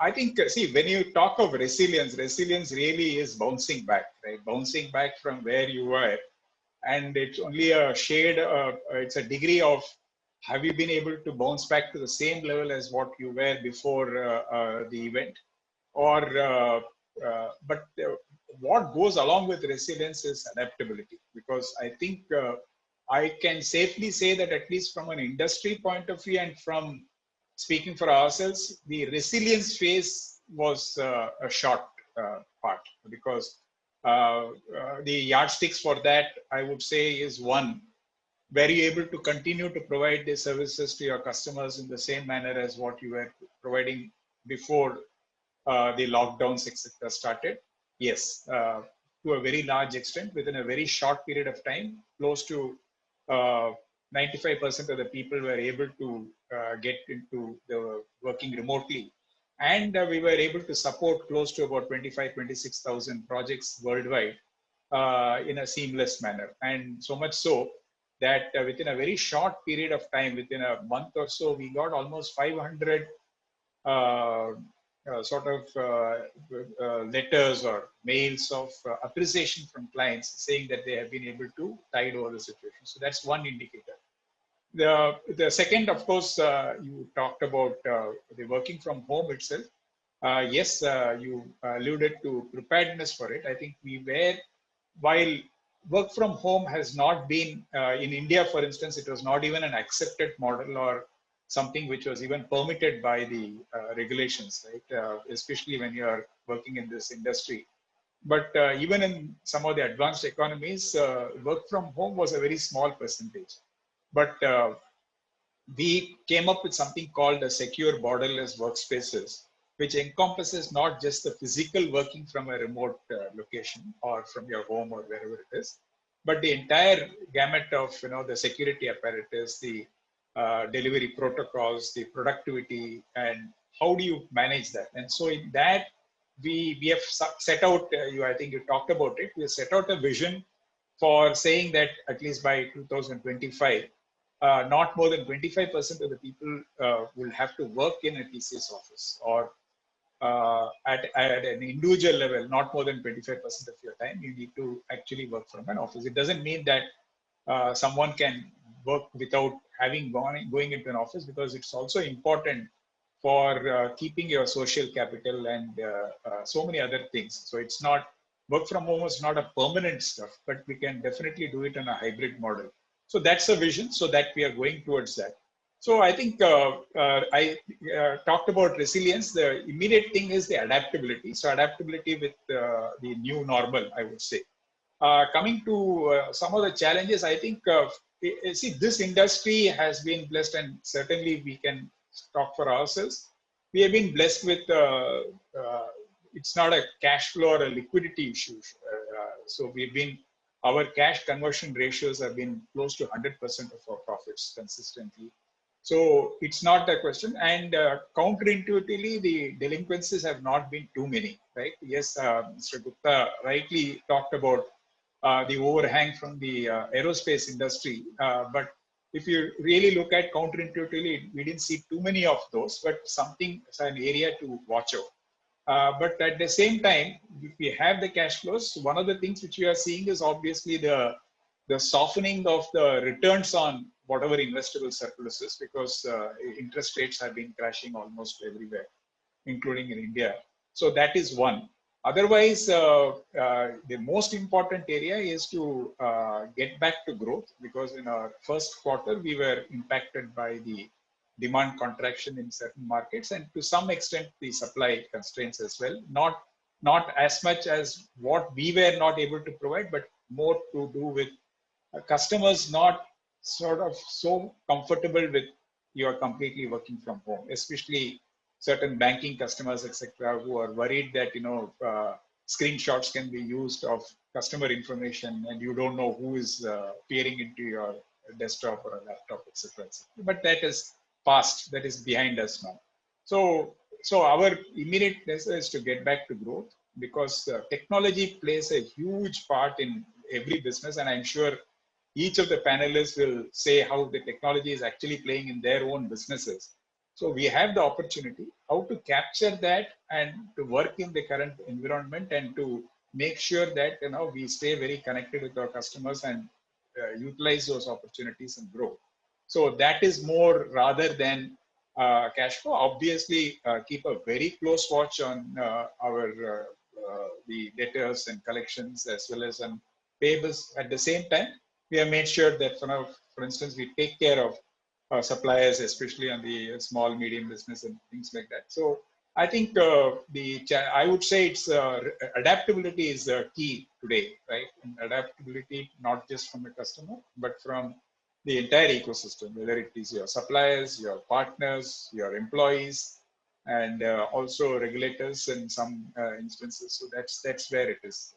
I think, see, when you talk of resilience, resilience really is bouncing back, right? Bouncing back from where you were. And it's only a shade, it's a degree of, have you been able to bounce back to the same level as what you were before the event? Or, but what goes along with resilience is adaptability, because I think I can safely say that at least from an industry point of view and from speaking for ourselves, the resilience phase was a short part, because the yardsticks for that, I would say, is one, were you able to continue to provide the services to your customers in the same manner as what you were providing before the lockdowns, etc., started? Yes, to a very large extent, within a very short period of time, close to 95% of the people were able to get into the working remotely. And we were able to support close to about 26,000 projects worldwide in a seamless manner. And so much so that within a very short period of time, within a month or so, we got almost 500 letters or mails of appreciation from clients saying that they have been able to tide over the situation. So that's one indicator. The second, of course, you talked about the working from home itself. Yes, you alluded to preparedness for it. I think we were, while work from home has not been, in India, for instance, it was not even an accepted model or something which was even permitted by the regulations, right? Especially when you are working in this industry. But even in some of the advanced economies, work from home was a very small percentage. But we came up with something called a secure borderless workspaces, which encompasses not just the physical working from a remote location or from your home or wherever it is, but the entire gamut of the security apparatus, the delivery protocols, the productivity, and how do you manage that? And so in that, we have set out, I think you talked about it, we set out a vision for saying that at least by 2025, not more than 25% of the people will have to work in a TCS office, or at an individual level, not more than 25% of your time, you need to actually work from an office. It doesn't mean that someone can work without having going into an office, because it's also important for keeping your social capital and so many other things. So it's not, work from home is not a permanent stuff, but we can definitely do it in a hybrid model. So that's a vision, so that we are going towards that. So I think I talked about resilience. The immediate thing is the adaptability. So adaptability with the new normal, I would say. Coming to some of the challenges, I think, see, this industry has been blessed, and certainly we can talk for ourselves. We have been blessed with, it's not a cash flow or a liquidity issue. So we've been, our cash conversion ratios have been close to 100% of our profits consistently. So it's not a question. And counterintuitively, the delinquencies have not been too many, right? Yes, Mr. Gupta rightly talked about the overhang from the aerospace industry. But if you really look at counterintuitively, we didn't see too many of those, but something, it's an area to watch out. But at the same time, if we have the cash flows, one of the things which we are seeing is obviously the softening of the returns on whatever investable surpluses, because interest rates have been crashing almost everywhere, including in India. So that is one. Otherwise, the most important area is to get back to growth, because in our first quarter, we were impacted by the demand contraction in certain markets, and to some extent, the supply constraints as well. Not as much as what we were not able to provide, but more to do with customers not sort of so comfortable with you are completely working from home, especially certain banking customers, etc., who are worried that screenshots can be used of customer information, and you don't know who is peering into your desktop or a laptop, etc. But that is past, that is behind us now. So our immediate answer is to get back to growth, because technology plays a huge part in every business, and I'm sure each of the panelists will say how the technology is actually playing in their own businesses. So we have the opportunity how to capture that and to work in the current environment and to make sure that we stay very connected with our customers and utilize those opportunities and grow. So that is more rather than cash flow. Obviously, keep a very close watch on our the debtors and collections as well as on payables. At the same time, we have made sure that for instance, we take care of suppliers, especially on the small, medium business and things like that. So I think I would say it's adaptability is key today, right? And adaptability not just from the customer, but from the entire ecosystem, whether it is your suppliers, your partners, your employees, and also regulators in some instances. So that's where it is.